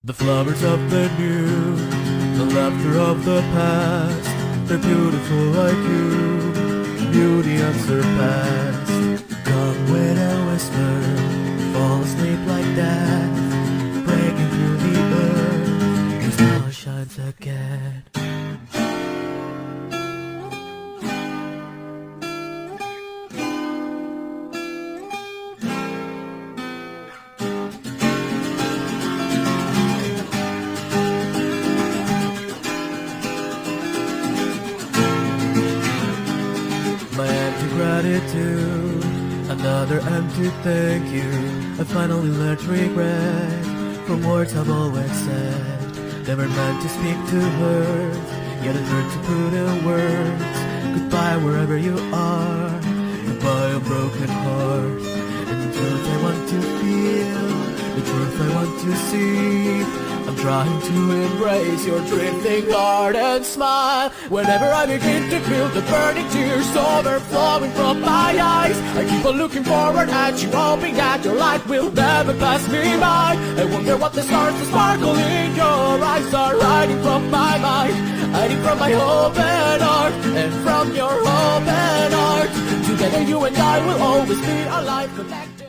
The flowers of the new, the laughter of the past, they're beautiful like you, beauty unsurpassed. Come with a whisper, fall asleep like that, breaking through the earth, your smile shines again. My empty gratitude, another empty thank you. I finally learned regret from words I've always said. Never meant to speak to words, yet I learned to put in words. Goodbye wherever you are, goodbye a broken heart. And the truth I want to feel, the truth I want to see. I'm trying to embrace your drifting heart and smile. Whenever I begin to feel the burning tears overflowing from my eyes, I keep on looking forward at you, hoping that your light will never pass me by. I wonder what the stars that sparkle in your eyes are hiding from my mind, hiding from my open heart and from your open heart. Together you and I will always be alive, connected.